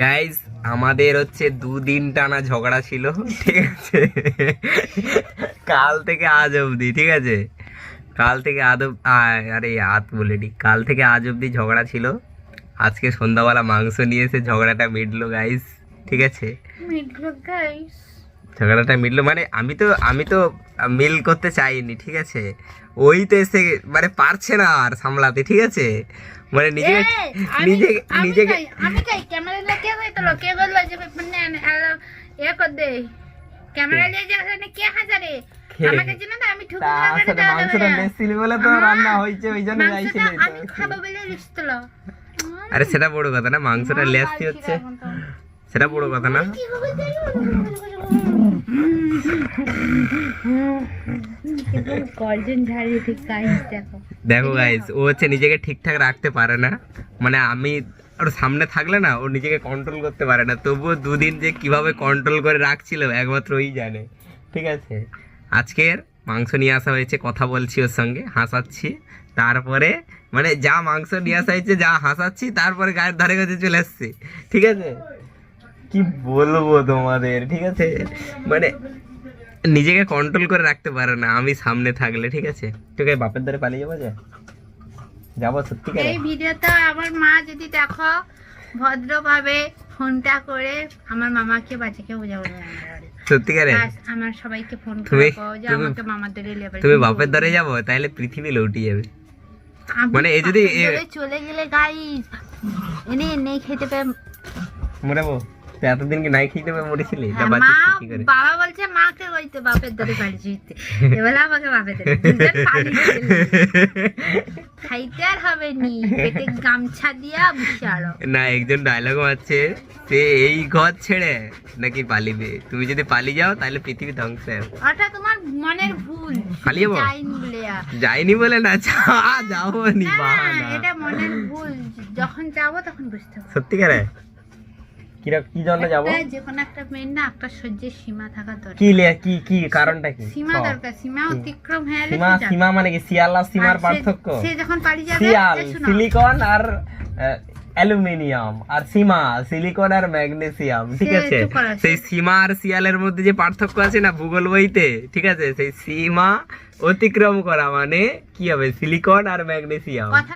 Guys আমাদের হচ্ছে 2 দিন টানা ঝগড়া ছিল, ঠিক আছে। কাল থেকে আজ অবধি, ঠিক আছে। কাল থেকে কাল থেকে আজ অবধি ঝগড়া ছিল। আজকে সন্ধ্যাবেলা মাংস নিয়ে এসে ঝগড়াটা মিটলো গাইস, ঠিক আছে। ঝগড়াটা মিটলো মানে আমি তো মিল করতে চাইনি, ঠিক আছে। ওই তো এসে মানে পারছে না আর সামলাতে, ঠিক আছে। মানে নিজেকে আরে সেটা বড় কথা না, মাংসটা লেসি হচ্ছে সেটা বড় কথা না। দেখো গাইস, ও হচ্ছে নিজেকে ঠিকঠাক রাখতে পারে না। মানে আমি ওর সামনে থাকলে না, ও নিজেকে কন্ট্রোল করতে পারে না। তবুও 2 দিন যে কিভাবে কন্ট্রোল করে রাখছিল একমাত্র ওই জানে, ঠিক আছে। আজকের মাংস নিয়ে আসা হয়েছে, কথা বলছি ওর সঙ্গে, হাসাচ্ছি। তারপরে মানে যা মাংস নিয়ে আসা হয়েছে, যা হাসাচ্ছি, তারপরে গায়ের ধারে কাছে চলে আসছি, ঠিক আছে। কি বলবো তোমাদের, ঠিক আছে। মানে নিজেকে কন্ট্রোল করে রাখতে পারে না আমি সামনে থাকলে, ঠিক আছে। তোকে বাপের দ্বারে পালিয়ে যাবো সত্যি। এই ভিডিওটা আমার মা যদি দেখো, ভদ্রভাবে ফোনটা করে আমার মামাকে বাচ্চাকে বোঝাবো, সত্যিকারে আমার সবাইকে ফোন করবো যে আমাকে মামাদের লেভেল। তুমি বাপের দ্বারে যাবো, তাহলে পৃথিবী লৌটি যাবে। মানে এই যদি চলে গেলে গাইস এনে নেই খেতে পেয়ে মরাবো। এতদিন কি নাই খেতে পেয়ে মরেছিলি? বাবা বলছে মাকে বলতে বাপের দ্বারে বাড়ি যেতে, এবার আমাকে বাপের দ্বারে খাইতে আর হবে নি, পেটে গামছা দিয়া বিশালো না। একজন ডায়লগ আছে, সে এই ঘর ছেড়ে নাকি পালিবে। তুমি যদি পালিয়ে যাও তাহলে পৃথিবী ধ্বংস হবে। ওটা তোমার মনের ভুল। পালিয়ে যাইনি বলে না, যাবো নি, এটা মনের ভুল। যখন যাবো তখন বুঝতে হবে। সত্যিকারে কি জন্য যাবো? যেকোনো একটা মেয়ের না একটা সহ্যের সীমা থাকা দরকার। কি কারণটা কি? সীমা দরকার। সীমা অতিক্রম হয়ে গেলে সীমা মানে কি? শিয়াল আর সীমার পার্থক্য? সে যখন পালিয়ে যাবে, শিয়াল সিলিকন আর অ্যালুমিনিয়াম, আর সীমা সিলিকন আর ম্যাগনেসিয়াম, ঠিক আছে। সেই সীমা আর শিয়ালের মধ্যে যে পার্থক্য আছে না ভূগোল বইতে, ঠিক আছে, সেই সীমা অতিক্রম করা মানে কি হবে? সিলিকন আর ম্যাগনেসিয়াম।